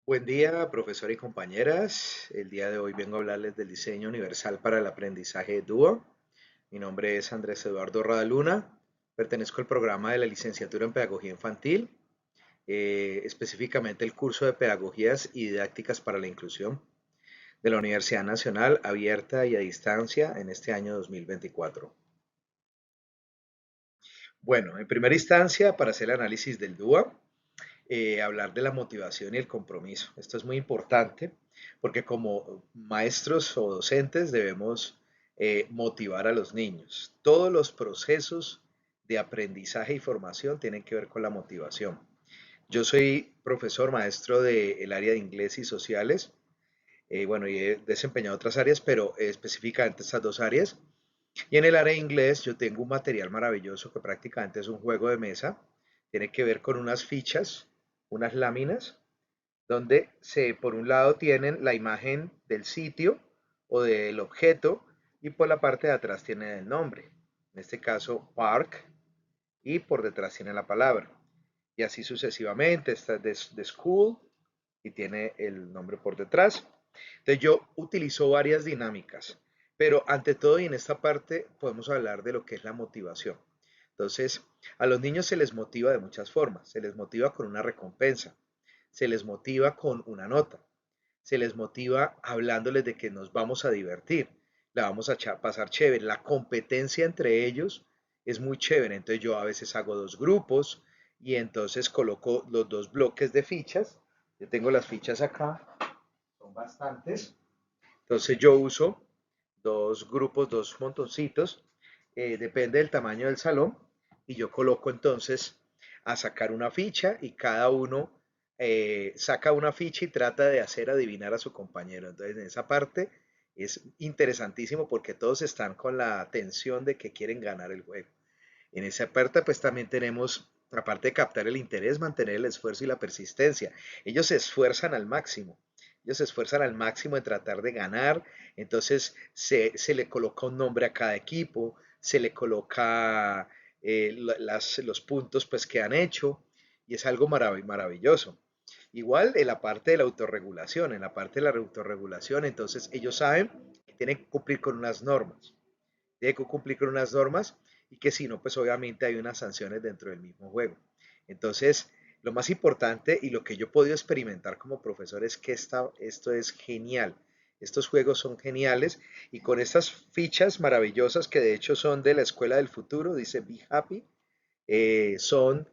Buen día, profesor y compañeras. El día de hoy vengo a hablarles del diseño universal para el aprendizaje Duo. Mi nombre es Andrés Eduardo Radaluna. Pertenezco al programa de la licenciatura en Pedagogía Infantil, específicamente el curso de Pedagogías y Didácticas para la Inclusión de la Universidad Nacional Abierta y a Distancia en este año 2024. Bueno, en primera instancia, para hacer el análisis del DUA, hablar de la motivación y el compromiso. Esto es muy importante porque como maestros o docentes debemos motivar a los niños. Todos los procesos de aprendizaje y formación tienen que ver con la motivación. Yo soy profesor maestro del área de inglés y sociales. Bueno, y he desempeñado otras áreas, pero específicamente estas dos áreas. Y en el área de inglés yo tengo un material maravilloso que prácticamente es un juego de mesa. Tiene que ver con unas fichas, unas láminas, donde por un lado tienen la imagen del sitio o del objeto y por la parte de atrás tienen el nombre. En este caso, park, y por detrás tiene la palabra. Y así sucesivamente. Esta es de school y tiene el nombre por detrás. Entonces yo utilizo varias dinámicas, pero ante todo y en esta parte podemos hablar de lo que es la motivación. Entonces, a los niños se les motiva de muchas formas. Se les motiva con una recompensa, se les motiva con una nota, se les motiva hablándoles de que nos vamos a divertir, la vamos a pasar chévere. La competencia entre ellos es muy chévere. Entonces yo a veces hago dos grupos y entonces coloco los dos bloques de fichas. Yo tengo las fichas acá, son bastantes. Entonces yo uso dos grupos, dos montoncitos, depende del tamaño del salón, y yo coloco entonces a sacar una ficha y cada uno saca una ficha y trata de hacer adivinar a su compañero. Entonces en esa parte es interesantísimo porque todos están con la tensión de que quieren ganar el juego. En esa parte pues también tenemos, aparte de captar el interés, mantener el esfuerzo y la persistencia. Ellos se esfuerzan al máximo. Ellos se esfuerzan al máximo en tratar de ganar. Entonces se le coloca un nombre a cada equipo, se le coloca los puntos pues que han hecho y es algo maravilloso. Igual en la parte de la autorregulación, en la parte de la autorregulación, entonces ellos saben que tienen que cumplir con unas normas, tienen que cumplir con unas normas y que si no, pues obviamente hay unas sanciones dentro del mismo juego. Entonces, lo más importante y lo que yo he podido experimentar como profesor es que esto es genial. Estos juegos son geniales y con estas fichas maravillosas que de hecho son de la Escuela del Futuro, dice Be Happy, son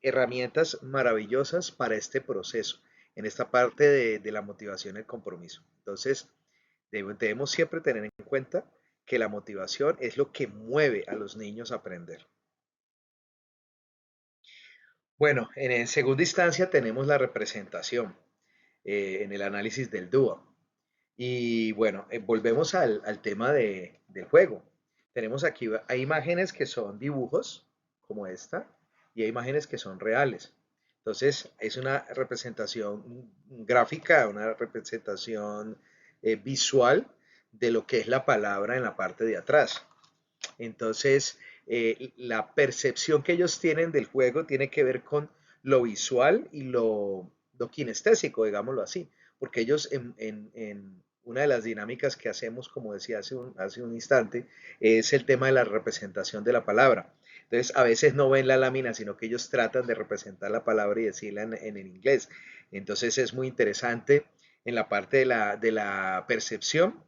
herramientas maravillosas para este proceso, en esta parte de la motivación y el compromiso. Entonces, debemos siempre tener en cuenta que la motivación es lo que mueve a los niños a aprender. Bueno, en segunda instancia tenemos la representación en el análisis del DUA. Y bueno, volvemos al tema del juego. Tenemos aquí, hay imágenes que son dibujos, como esta, y hay imágenes que son reales. Entonces, es una representación gráfica, una representación visual de lo que es la palabra en la parte de atrás. Entonces, la percepción que ellos tienen del juego tiene que ver con lo visual y lo kinestésico, digámoslo así, porque ellos en una de las dinámicas que hacemos, como decía hace un instante, es el tema de la representación de la palabra. Entonces, a veces no ven la lámina, sino que ellos tratan de representar la palabra y decirla en el inglés. Entonces, es muy interesante en la parte de la percepción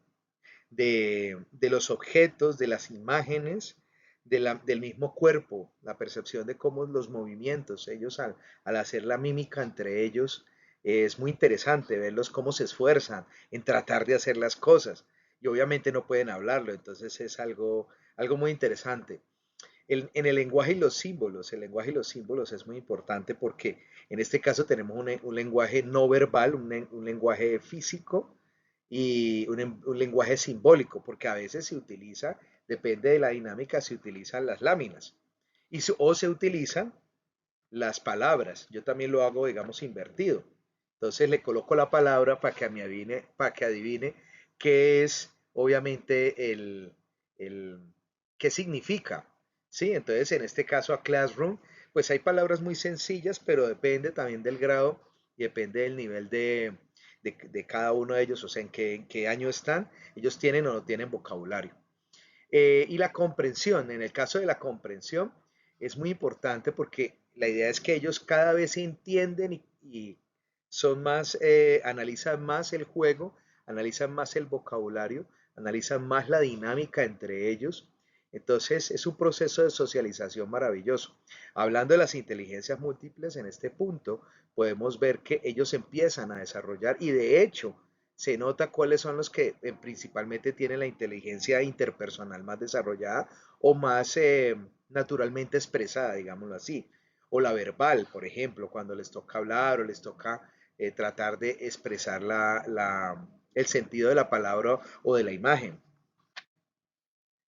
de los objetos, de las imágenes, del mismo cuerpo, la percepción de cómo los movimientos, ellos al hacer la mímica entre ellos, es muy interesante verlos cómo se esfuerzan en tratar de hacer las cosas. Y obviamente no pueden hablarlo, entonces es algo muy interesante. En el lenguaje y los símbolos, el lenguaje y los símbolos es muy importante porque en este caso tenemos un lenguaje no verbal, un lenguaje físico y un lenguaje simbólico, porque a veces se utiliza, depende de la dinámica, se utilizan las láminas o se utilizan las palabras. Yo también lo hago, digamos, invertido. Entonces le coloco la palabra para que adivine qué es, obviamente, el qué significa. ¿Sí? Entonces, en este caso, a classroom, pues hay palabras muy sencillas, pero depende también del grado y depende del nivel de cada uno de ellos, o sea, en qué año están, ellos tienen o no tienen vocabulario. Y la comprensión, en el caso de la comprensión, es muy importante porque la idea es que ellos cada vez entienden y son más, analizan más el juego, analizan más el vocabulario, analizan más la dinámica entre ellos. Entonces es un proceso de socialización maravilloso. Hablando de las inteligencias múltiples, en este punto podemos ver que ellos empiezan a desarrollar y de hecho se nota cuáles son los que principalmente tienen la inteligencia interpersonal más desarrollada o más naturalmente expresada, digámoslo así. O la verbal, por ejemplo, cuando les toca hablar o les toca tratar de expresar el sentido de la palabra o de la imagen.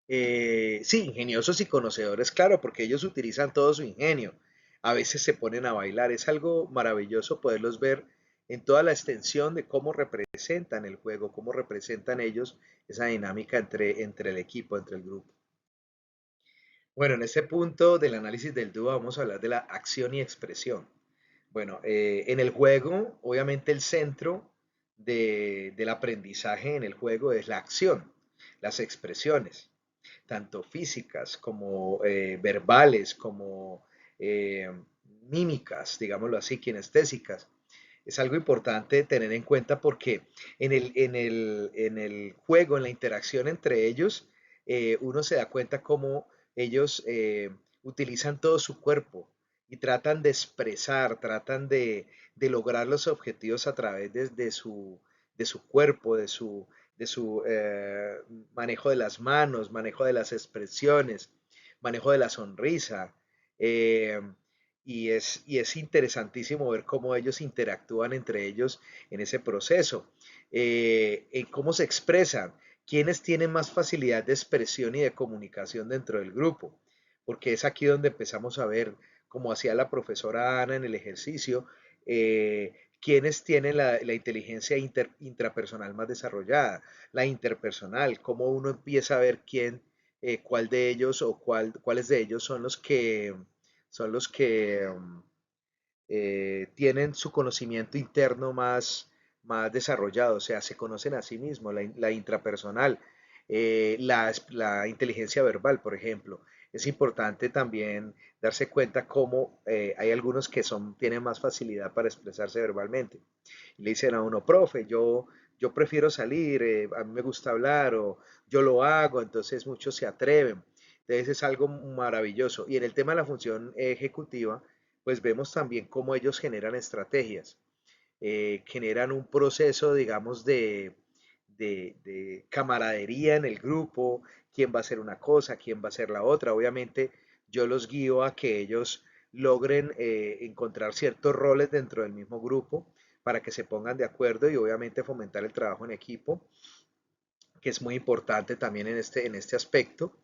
Sí, ingeniosos y conocedores, claro, porque ellos utilizan todo su ingenio. A veces se ponen a bailar. Es algo maravilloso poderlos ver en toda la extensión de cómo representan el juego, cómo representan ellos esa dinámica entre el equipo, entre el grupo. Bueno, en este punto del análisis del dúo vamos a hablar de la acción y expresión. Bueno, en el juego, obviamente el centro del aprendizaje en el juego es la acción, las expresiones tanto físicas como verbales, como eh, mímicas, digámoslo así, kinestésicas. Es algo importante tener en cuenta porque en el juego, en la interacción entre ellos, uno se da cuenta cómo ellos utilizan todo su cuerpo y tratan de expresar, tratan de lograr los objetivos a través de su cuerpo, de su manejo de las manos, manejo de las expresiones, manejo de la sonrisa. eh, y es interesantísimo ver cómo ellos interactúan entre ellos en ese proceso, en cómo se expresan, quiénes tienen más facilidad de expresión y de comunicación dentro del grupo, porque es aquí donde empezamos a ver, como hacía la profesora Ana en el ejercicio, quiénes tienen la inteligencia intrapersonal más desarrollada, la interpersonal, cómo uno empieza a ver cuál de ellos o cuáles de ellos son los que tienen su conocimiento interno más desarrollado, o sea, se conocen a sí mismos, la intrapersonal, la inteligencia verbal, por ejemplo. Es importante también darse cuenta cómo hay algunos que tienen más facilidad para expresarse verbalmente. Y le dicen a uno, profe, yo prefiero salir, a mí me gusta hablar o yo lo hago, entonces muchos se atreven. Entonces es algo maravilloso. Y en el tema de la función ejecutiva, pues vemos también cómo ellos generan estrategias, generan un proceso, digamos, de camaradería en el grupo, quién va a hacer una cosa, quién va a hacer la otra. Obviamente yo los guío a que ellos logren encontrar ciertos roles dentro del mismo grupo para que se pongan de acuerdo y obviamente fomentar el trabajo en equipo, que es muy importante también en este aspecto,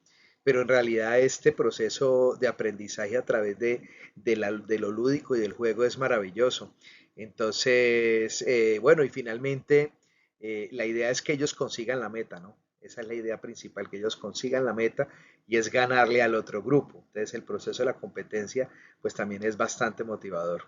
pero en realidad este proceso de aprendizaje a través de lo lúdico y del juego es maravilloso. Entonces, bueno, y finalmente la idea es que ellos consigan la meta, ¿no? Esa es la idea principal, que ellos consigan la meta y es ganarle al otro grupo. Entonces, el proceso de la competencia, pues también es bastante motivador.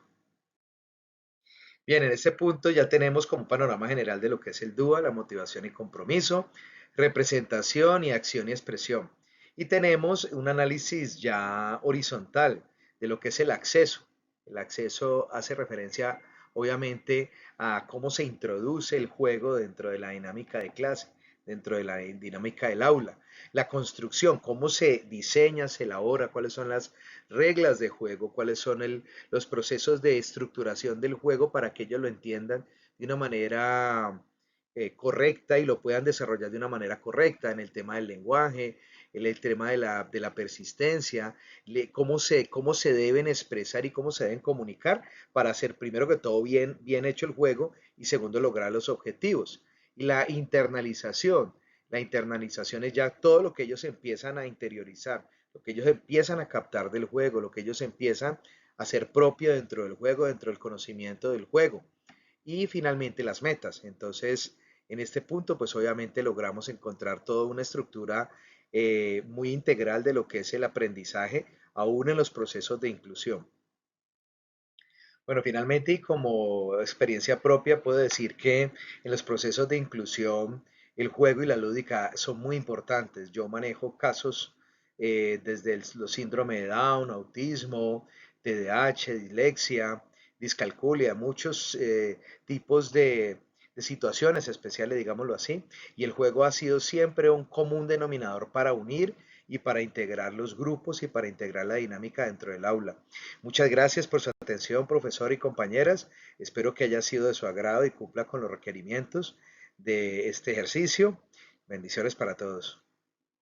Bien, en este punto ya tenemos como un panorama general de lo que es el DUA, la motivación y compromiso, representación y acción y expresión. Y tenemos un análisis ya horizontal de lo que es el acceso. El acceso hace referencia, obviamente, a cómo se introduce el juego dentro de la dinámica de clase, dentro de la dinámica del aula. La construcción, cómo se diseña, se elabora, cuáles son las reglas de juego, cuáles son los procesos de estructuración del juego para que ellos lo entiendan de una manera correcta y lo puedan desarrollar de una manera correcta en el tema del lenguaje, en el tema de la persistencia, cómo se deben expresar y cómo se deben comunicar para hacer primero que todo bien hecho el juego y segundo lograr los objetivos. Y la internalización es ya todo lo que ellos empiezan a interiorizar, lo que ellos empiezan a captar del juego, lo que ellos empiezan a hacer propio dentro del juego, dentro del conocimiento del juego. Y finalmente las metas. Entonces, en este punto, pues obviamente logramos encontrar toda una estructura muy integral de lo que es el aprendizaje, aún en los procesos de inclusión. Bueno, finalmente y como experiencia propia puedo decir que en los procesos de inclusión el juego y la lúdica son muy importantes. Yo manejo casos desde los síndrome de Down, autismo, TDAH, dislexia, discalculia, muchos tipos de situaciones especiales, digámoslo así, y el juego ha sido siempre un común denominador para unir y para integrar los grupos y para integrar la dinámica dentro del aula. Muchas gracias por su atención, profesor y compañeras. Espero que haya sido de su agrado y cumpla con los requerimientos de este ejercicio. Bendiciones para todos.